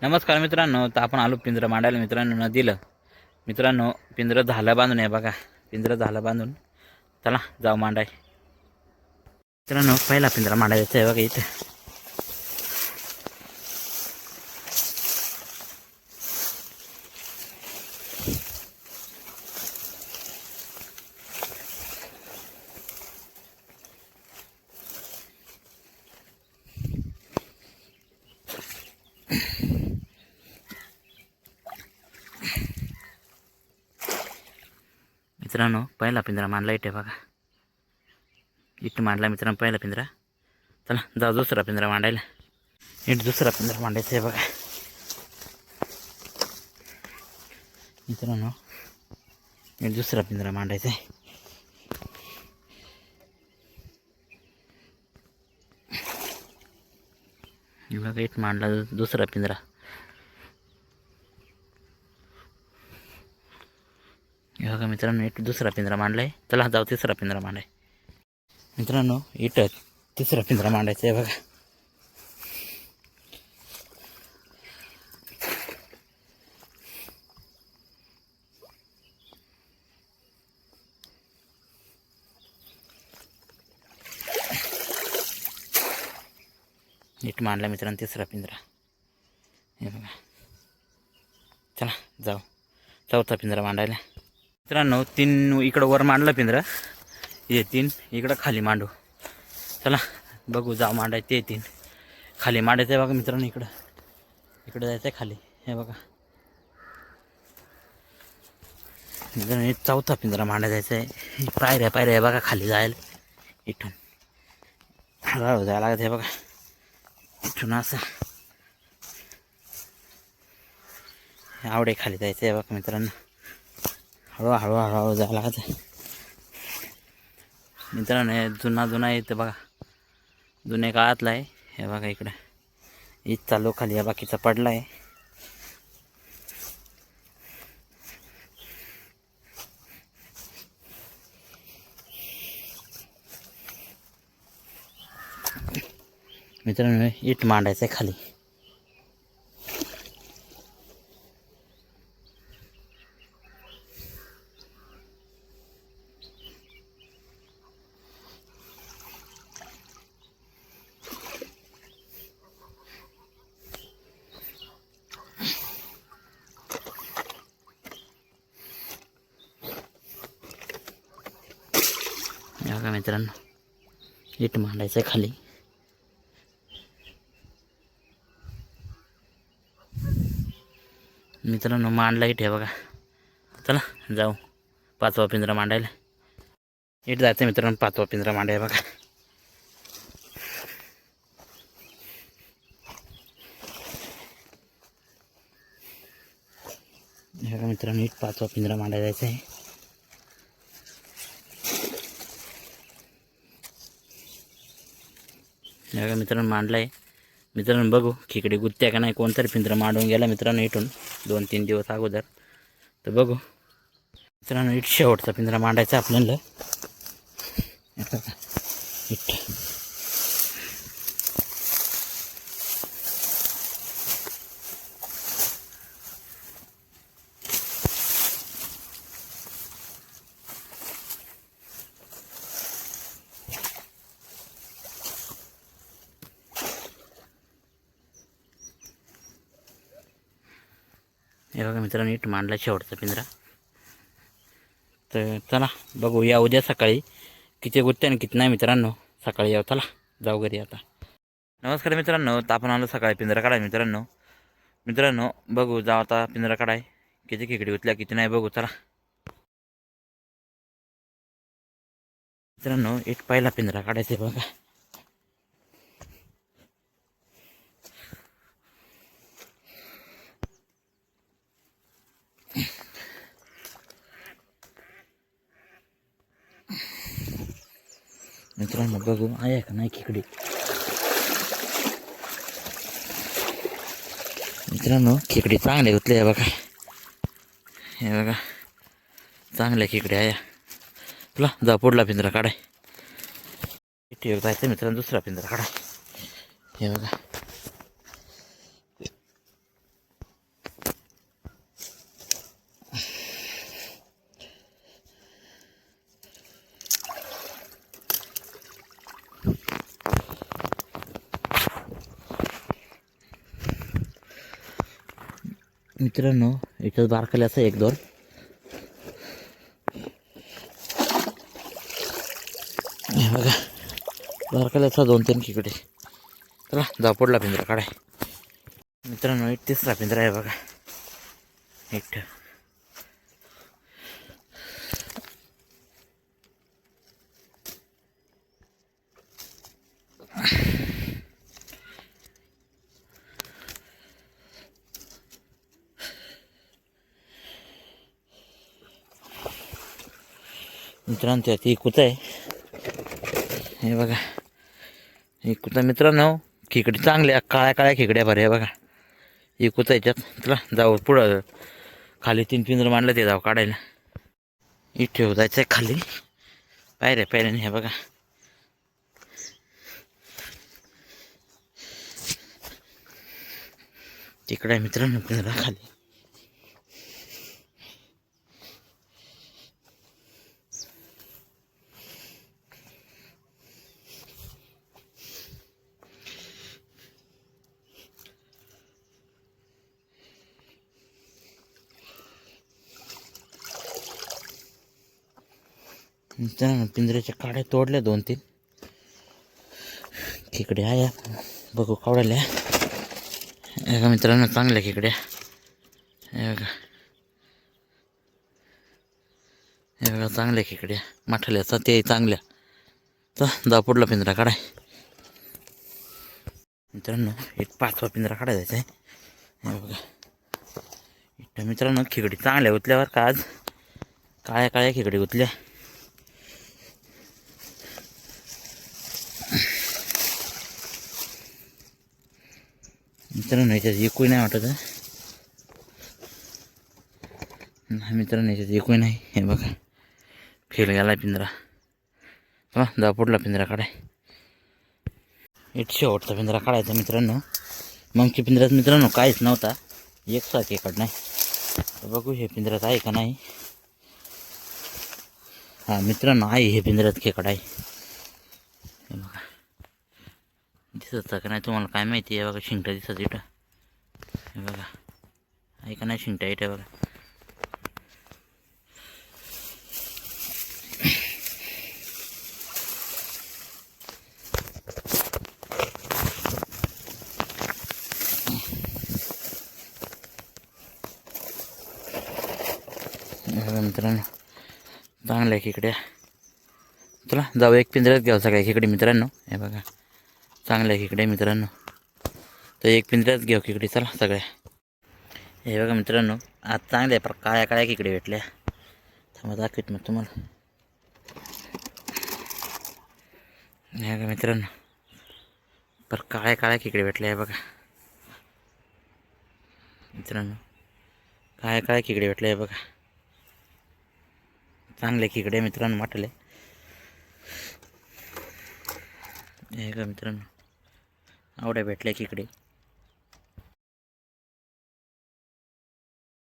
नमस्कार मित्रांनो, तर आपण आलो पिंजरं मांडायला मित्रांनो नदीला. मित्रांनो पिंजरं झालं बांधून आहे बघा, पिंजरं झालं बांधून. चला जाऊ मांडाय. मित्रांनो पहिला पिंजरा मांडायचा आहे बघा इथे. मित्रांनो पहिला पिंजरा मांडला इथे बघा, इथे मांडला मित्रांनो पहिला पिंजरा. चला जाऊ दुसरा पिंजरा मांडायला. इथे दुसरा पिंजरा मांडायचा आहे बघा मित्रांनो, इथे दुसरा पिंजरा मांडायचा आहे. बघा इथे मांडला दुसरा पिंजरा. बघा मित्रांनो इथे दुसरा पिंजरा मांडलाय. चला जाऊ तिसरा पिंजरा मांडाय. मित्रांनो इथं तिसरा पिंजरा मांडायचा आहे बघा. नीट मांडला मित्रांनो तिसरा पिंजरा. हे बघा चला जाऊ चौथा पिंजरा मांडायला. मित्रांनो तीन इकडं वर मांडलं पिंजरा, हे तीन इकडं खाली मांडू. चला बघू जाऊ मांडायचं. ते तीन खाली मांडायचं आहे बघा मित्रांनो. इकडं जायचं आहे खाली. हे बघा मित्रांनो चौथा पिंजरा मांडा जायचं आहे. पायऱ्या आहे बघा खाली जायला. इथून हळूहळू जायला लागत आहे बघा. इथून असं आवडे खाली जायचं आहे बघा मित्रांनो. हळूहळू जायला लागत आहे मित्रांनो. हे जुना इथं बघा, जुन्या काळातला आहे. हे बघा इकडं हीच चालू खाली या बाकीचा पडला आहे. मित्रांनो इट मांडायचं आहे खाली. बघा मित्रांनो इट मांडायचं आहे खाली. मित्रांनो मांडला इट आहे बघा. चला जाऊ पाचवा पिंजरा मांडायला. इट जायचं मित्रांनो पाचवा पिंजरा मांडाय बघा. बघा मित्रांनो इट पाचवा पिंजरा मांडायला जायचं आहे. बघा मित्रांनो मांडला आहे. मित्रांनो बघू खिकडे गुत्त्या का नाही. कोणतरी पिंजरा मांडून गेला मित्रांनो इथून 2-3 दिवस अगोदर. तर बघू मित्रांनो इट शेवटचा पिंजरा मांडायचा आपल्याला. इट हे बघा मित्रांनो इट मांडला शेवटचा पिंजरा. तर चला बघू या उद्या सकाळी किती गुत्त्या आणि किती नाही मित्रांनो. सकाळी यावं. चला जाऊ घरी आता. नमस्कार मित्रांनो, तर आपण आलो सकाळी पिंजरा काढाय मित्रांनो बघू जाऊ आता पिंजरा काढाय. किती खेकडी गुतल्या किती नाही बघू. चला मित्रांनो इट पहिला पिंजरा काढायचा आहे बघा. मित्रांनो बघू आहे का नाही खेकडी. मित्रांनो खेकडी चांगले गुतले आहे बघा. हे बघा चांगल्या खेकडी आहे. तुला जा पुढला पिंजरा काढाय. इथे जायचं मित्रांनो दुसरा पिंजरा काढाय. हे बघा मित्रांनो याच्यात बारकाल्याचं एक दोन हे बघा, बारकाल्याचा 2-3 खेकडे. चला जाऊ पुढला पिंजरा काढाय. मित्रांनो एक तिसरा पिंजरा आहे बघा. एक मित्रांनो त्यात एक कुत्ता आहे. हे बघा एक कुत्ता. मित्रांनो खेकडी चांगल्या काळ्या काळ्या खेकड्या बरं आहे बघा. एक कुत्ता याच्यात. चला जाऊ पुढं. खाली 3 पिंजरं मांडलं ते जाऊ काढायला. इथे जायचं आहे खाली पायऱ्याने. हे बघा तिकडे आहे मित्रांनो पिंजरा खाली. मित्रांनो पिंजऱ्याच्या काड्या तोडल्या 2-3 खेकडे आहे. बघू कावडाल्या. हे बघा मित्रांनो चांगल्या खेकड्या. हे बघा चांगल्या खेकड्या माठल्याचा ते चांगल्या. तर जा पुढला पिंजरा काढाय. मित्रांनो एक 5वा पिंजरा काढायचा आहे. हे बघा इथं मित्रांनो खेकडी चांगल्या उतल्यावर का आज काळ्या काळ्या खेकडी उतल्या. मित्रांनो याच्यात एकूही नाही वाटत. मित्रांनो याच्यात एकूही नाही. हे बघा फेल गेला पिंजरा. चला जा पुढला पिंजरा काढाय. शेवटचा पिंजरा काढायचा मित्रांनो. मगच्या पिंजऱ्यात मित्रांनो काहीच नव्हता. एकसा खेकड नाही. तर बघू हे पिंजऱ्यात आहे का नाही. हा मित्रांनो आहे हे पिंजऱ्यात खेकड आहे. हे बघा दिसत का नाही तुम्हाला काय माहिती आहे. बघा शिंगटा दिसत इथं. हे बघा आहे का नाही शिंगटा इथं. बघा मित्रांनो चांगल्या खेकड्या. चला जाऊ एक पिंजऱ्यात घ्यावं सगळ्या खेकडी मित्रांनो. हे बघा चांगल्या खेकड्या मित्रांनो. तर एक पिंजऱ्यात घेऊ खेकडी. चला सगळ्या. हे बघा मित्रांनो आज चांगल्या काळ्या काळ्या खेकड्या भेटल्या. थांबा दाखवत मग तुम्हाला. हे बघा मित्रांनो पर काळ्या काळ्या खेकड्या भेटल्या. हे बघा मित्रांनो काळ्या काळ्या खेकड्या भेटल्या. हे बघा चांगले खेकडे मित्रांनो माठले. हे का मित्रांनो आवड्या भेटल्या खेकडे.